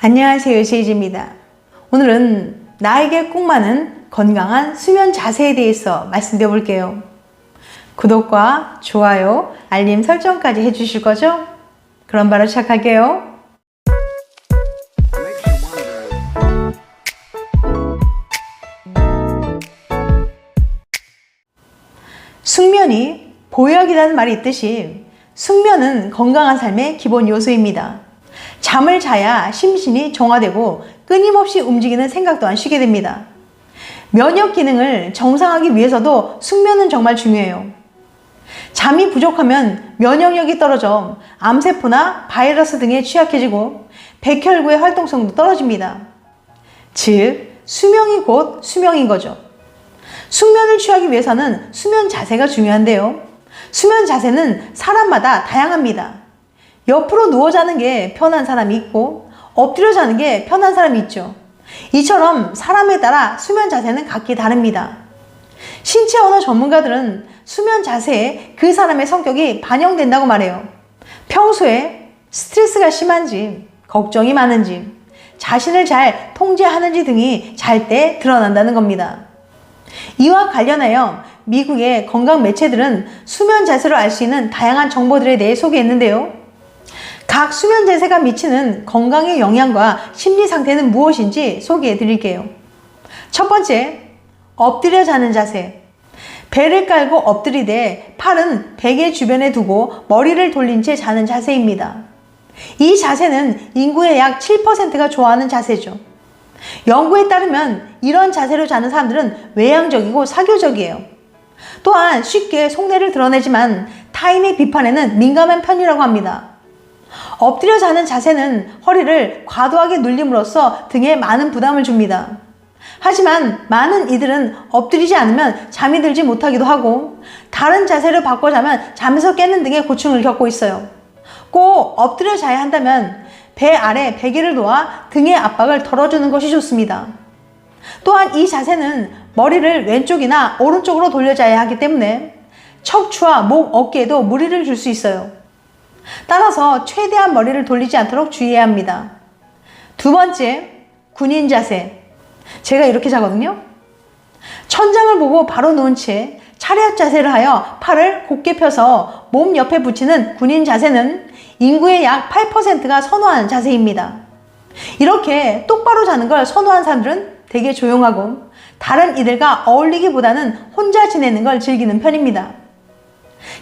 안녕하세요, 제이지입니다. 오늘은 나에게 꼭 맞는 건강한 수면 자세에 대해서 말씀드려 볼게요. 구독과 좋아요, 알림 설정까지 해주실 거죠? 그럼 바로 시작할게요. 숙면이 보약이라는 말이 있듯이 숙면은 건강한 삶의 기본 요소입니다. 잠을 자야 심신이 정화되고 끊임없이 움직이는 생각 또한 쉬게 됩니다. 면역 기능을 정상화하기 위해서도 숙면은 정말 중요해요. 잠이 부족하면 면역력이 떨어져 암세포나 바이러스 등에 취약해지고 백혈구의 활동성도 떨어집니다. 즉, 수명이 곧 수명인 거죠. 숙면을 취하기 위해서는 수면 자세가 중요한데요. 수면 자세는 사람마다 다양합니다. 옆으로 누워 자는 게 편한 사람이 있고 엎드려 자는 게 편한 사람이 있죠. 이처럼 사람에 따라 수면 자세는 각기 다릅니다. 신체 언어 전문가들은 수면 자세에 그 사람의 성격이 반영된다고 말해요. 평소에 스트레스가 심한지, 걱정이 많은지, 자신을 잘 통제하는지 등이 잘 때 드러난다는 겁니다. 이와 관련하여 미국의 건강 매체들은 수면 자세로 알 수 있는 다양한 정보들에 대해 소개했는데요. 각 수면 자세가 미치는 건강의 영향과 심리 상태는 무엇인지 소개해 드릴게요. 첫 번째, 엎드려 자는 자세. 배를 깔고 엎드리되 팔은 베개 주변에 두고 머리를 돌린 채 자는 자세입니다. 이 자세는 인구의 약 7%가 좋아하는 자세죠. 연구에 따르면 이런 자세로 자는 사람들은 외향적이고 사교적이에요. 또한 쉽게 속내를 드러내지만 타인의 비판에는 민감한 편이라고 합니다. 엎드려 자는 자세는 허리를 과도하게 눌림으로써 등에 많은 부담을 줍니다. 하지만 많은 이들은 엎드리지 않으면 잠이 들지 못하기도 하고 다른 자세를 바꿔 자면 잠에서 깨는 등의 고충을 겪고 있어요. 꼭 엎드려 자야 한다면 배 아래 베개를 놓아 등의 압박을 덜어주는 것이 좋습니다. 또한 이 자세는 머리를 왼쪽이나 오른쪽으로 돌려 자야 하기 때문에 척추와 목, 어깨에도 무리를 줄 수 있어요. 따라서 최대한 머리를 돌리지 않도록 주의해야 합니다. 두 번째, 군인 자세. 제가 이렇게 자거든요. 천장을 보고 바로 누운 채 차렷 자세를 하여 팔을 곧게 펴서 몸 옆에 붙이는 군인 자세는 인구의 약 8%가 선호하는 자세입니다. 이렇게 똑바로 자는 걸 선호하는 사람들은 되게 조용하고 다른 이들과 어울리기보다는 혼자 지내는 걸 즐기는 편입니다.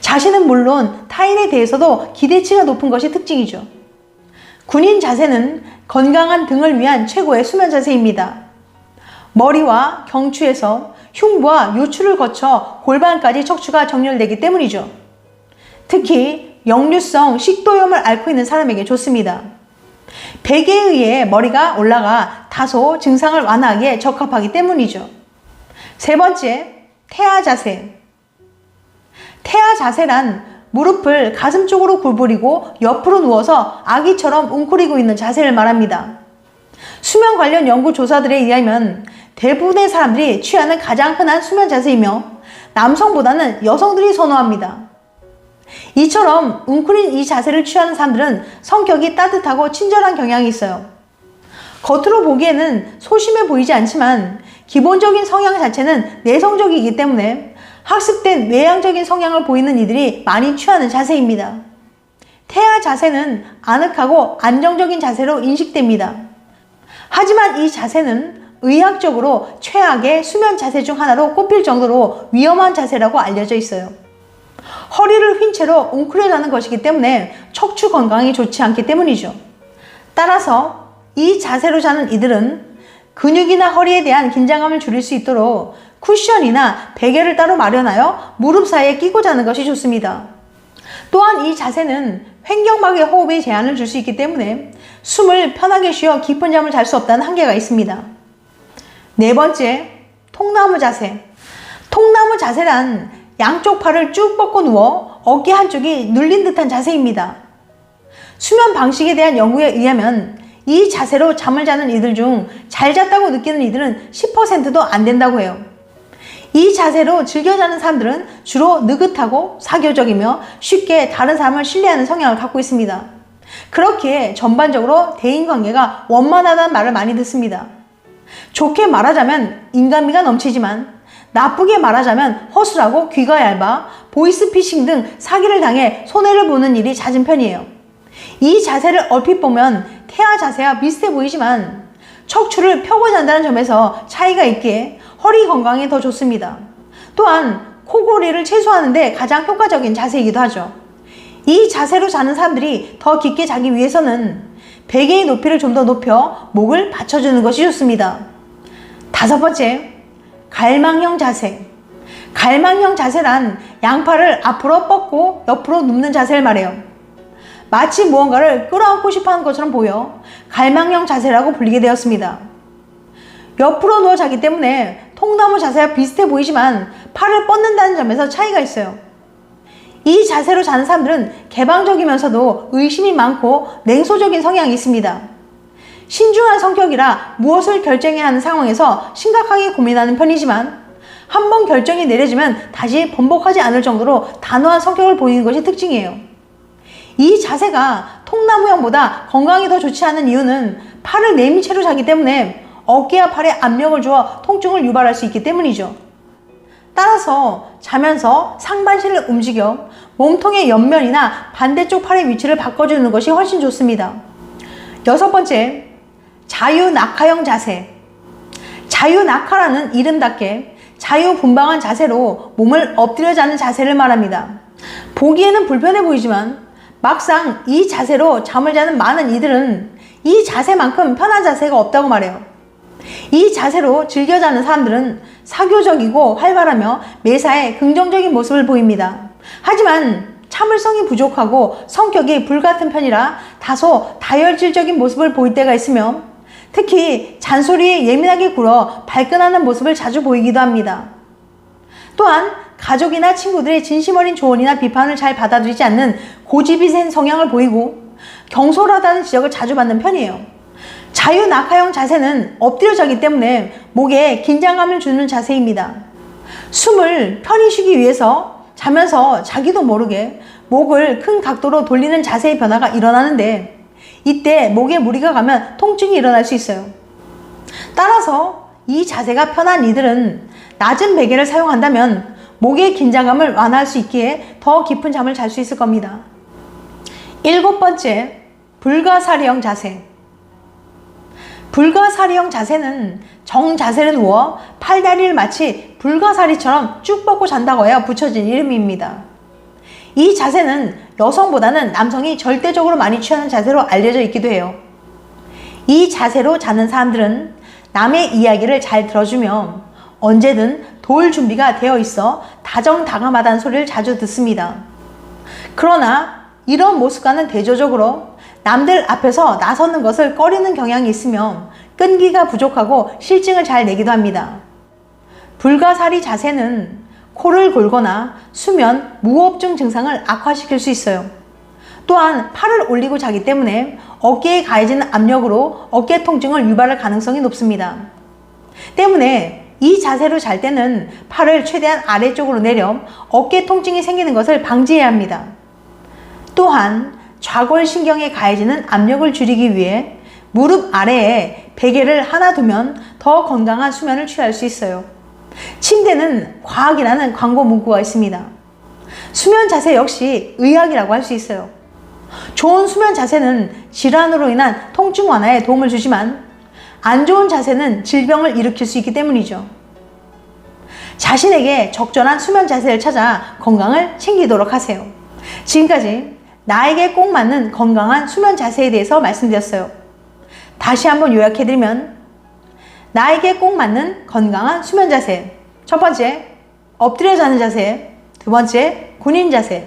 자신은 물론 타인에 대해서도 기대치가 높은 것이 특징이죠. 군인 자세는 건강한 등을 위한 최고의 수면 자세입니다. 머리와 경추에서 흉부와 요추를 거쳐 골반까지 척추가 정렬되기 때문이죠. 특히 역류성 식도염을 앓고 있는 사람에게 좋습니다. 베개에 의해 머리가 올라가 다소 증상을 완화하기에 적합하기 때문이죠. 세 번째, 태아 자세. 태아 자세란 무릎을 가슴 쪽으로 구부리고 옆으로 누워서 아기처럼 웅크리고 있는 자세를 말합니다. 수면 관련 연구 조사들에 의하면 대부분의 사람들이 취하는 가장 흔한 수면 자세이며 남성보다는 여성들이 선호합니다. 이처럼 웅크린 이 자세를 취하는 사람들은 성격이 따뜻하고 친절한 경향이 있어요. 겉으로 보기에는 소심해 보이지 않지만 기본적인 성향 자체는 내성적이기 때문에 학습된 외향적인 성향을 보이는 이들이 많이 취하는 자세입니다. 태아 자세는 아늑하고 안정적인 자세로 인식됩니다. 하지만 이 자세는 의학적으로 최악의 수면 자세 중 하나로 꼽힐 정도로 위험한 자세라고 알려져 있어요. 허리를 휜 채로 웅크려 자는 것이기 때문에 척추 건강이 좋지 않기 때문이죠. 따라서 이 자세로 자는 이들은 근육이나 허리에 대한 긴장감을 줄일 수 있도록 쿠션이나 베개를 따로 마련하여 무릎 사이에 끼고 자는 것이 좋습니다. 또한 이 자세는 횡격막의 호흡에 제한을 줄 수 있기 때문에 숨을 편하게 쉬어 깊은 잠을 잘 수 없다는 한계가 있습니다. 네 번째, 통나무 자세. 통나무 자세란 양쪽 팔을 쭉 뻗고 누워 어깨 한쪽이 눌린 듯한 자세입니다. 수면 방식에 대한 연구에 의하면 이 자세로 잠을 자는 이들 중 잘 잤다고 느끼는 이들은 10%도 안 된다고 해요. 이 자세로 즐겨 자는 사람들은 주로 느긋하고 사교적이며 쉽게 다른 사람을 신뢰하는 성향을 갖고 있습니다. 그렇기에 전반적으로 대인관계가 원만하다는 말을 많이 듣습니다. 좋게 말하자면 인간미가 넘치지만 나쁘게 말하자면 허술하고 귀가 얇아 보이스피싱 등 사기를 당해 손해를 보는 일이 잦은 편이에요. 이 자세를 얼핏 보면 태아 자세와 비슷해 보이지만 척추를 펴고 잔다는 점에서 차이가 있기에 허리 건강에 더 좋습니다. 또한 코골이를 최소화하는 데 가장 효과적인 자세이기도 하죠. 이 자세로 자는 사람들이 더 깊게 자기 위해서는 베개의 높이를 좀 더 높여 목을 받쳐주는 것이 좋습니다. 5번째, 갈망형 자세. 갈망형 자세란 양팔을 앞으로 뻗고 옆으로 눕는 자세를 말해요. 마치 무언가를 끌어안고 싶어하는 것처럼 보여 갈망형 자세라고 불리게 되었습니다. 옆으로 누워 자기 때문에 통나무 자세와 비슷해 보이지만 팔을 뻗는다는 점에서 차이가 있어요. 이 자세로 자는 사람들은 개방적이면서도 의심이 많고 냉소적인 성향이 있습니다. 신중한 성격이라 무엇을 결정해야 하는 상황에서 심각하게 고민하는 편이지만 한번 결정이 내려지면 다시 번복하지 않을 정도로 단호한 성격을 보이는 것이 특징이에요. 이 자세가 통나무형보다 건강에 더 좋지 않은 이유는 팔을 내민 채로 자기 때문에 어깨와 팔에 압력을 주어 통증을 유발할 수 있기 때문이죠. 따라서 자면서 상반신을 움직여 몸통의 옆면이나 반대쪽 팔의 위치를 바꿔주는 것이 훨씬 좋습니다. 6번째, 자유낙하형 자세. 자유낙하라는 이름답게 자유분방한 자세로 몸을 엎드려 자는 자세를 말합니다. 보기에는 불편해 보이지만 막상 이 자세로 잠을 자는 많은 이들은 이 자세만큼 편한 자세가 없다고 말해요. 이 자세로 즐겨 자는 사람들은 사교적이고 활발하며 매사에 긍정적인 모습을 보입니다. 하지만 참을성이 부족하고 성격이 불같은 편이라 다소 다혈질적인 모습을 보일 때가 있으며 특히 잔소리에 예민하게 굴어 발끈하는 모습을 자주 보이기도 합니다. 또한 가족이나 친구들의 진심 어린 조언이나 비판을 잘 받아들이지 않는 고집이 센 성향을 보이고 경솔하다는 지적을 자주 받는 편이에요. 자유낙하형 자세는 엎드려 자기 때문에 목에 긴장감을 주는 자세입니다. 숨을 편히 쉬기 위해서 자면서 자기도 모르게 목을 큰 각도로 돌리는 자세의 변화가 일어나는데 이때 목에 무리가 가면 통증이 일어날 수 있어요. 따라서 이 자세가 편한 이들은 낮은 베개를 사용한다면 목의 긴장감을 완화할 수 있기에 더 깊은 잠을 잘 수 있을 겁니다. 7번째, 불가사리형 자세. 불가사리형 자세는 정자세를 누워 팔다리를 마치 불가사리처럼 쭉 뻗고 잔다고 해야 붙여진 이름입니다. 이 자세는 여성보다는 남성이 절대적으로 많이 취하는 자세로 알려져 있기도 해요. 이 자세로 자는 사람들은 남의 이야기를 잘 들어주며 언제든 도울 준비가 되어 있어 다정다감하다는 소리를 자주 듣습니다. 그러나 이런 모습과는 대조적으로 남들 앞에서 나서는 것을 꺼리는 경향이 있으며 끈기가 부족하고 실증을 잘 내기도 합니다. 불가사리 자세는 코를 골거나 수면, 무호흡증 증상을 악화시킬 수 있어요. 또한 팔을 올리고 자기 때문에 어깨에 가해지는 압력으로 어깨 통증을 유발할 가능성이 높습니다. 때문에 이 자세로 잘 때는 팔을 최대한 아래쪽으로 내려 어깨 통증이 생기는 것을 방지해야 합니다. 또한 좌골신경에 가해지는 압력을 줄이기 위해 무릎 아래에 베개를 하나 두면 더 건강한 수면을 취할 수 있어요. 침대는 과학이라는 광고 문구가 있습니다. 수면 자세 역시 의학이라고 할 수 있어요. 좋은 수면 자세는 질환으로 인한 통증 완화에 도움을 주지만 안 좋은 자세는 질병을 일으킬 수 있기 때문이죠. 자신에게 적절한 수면 자세를 찾아 건강을 챙기도록 하세요. 지금까지 나에게 꼭 맞는 건강한 수면 자세에 대해서 말씀드렸어요. 다시 한번 요약해드리면 나에게 꼭 맞는 건강한 수면 자세. 첫 번째, 엎드려 자는 자세. 두 번째, 군인 자세.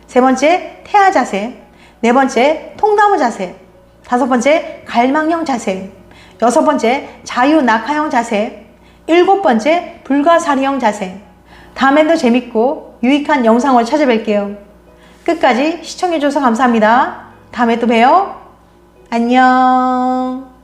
세 번째, 태아 자세. 네 번째, 통나무 자세. 다섯 번째, 갈망형 자세. 여섯 번째, 자유낙하형 자세. 일곱 번째, 불가사리형 자세. 다음에도 재밌고 유익한 영상으로 찾아뵐게요. 끝까지 시청해줘서 감사합니다. 다음에 또 봬요. 안녕.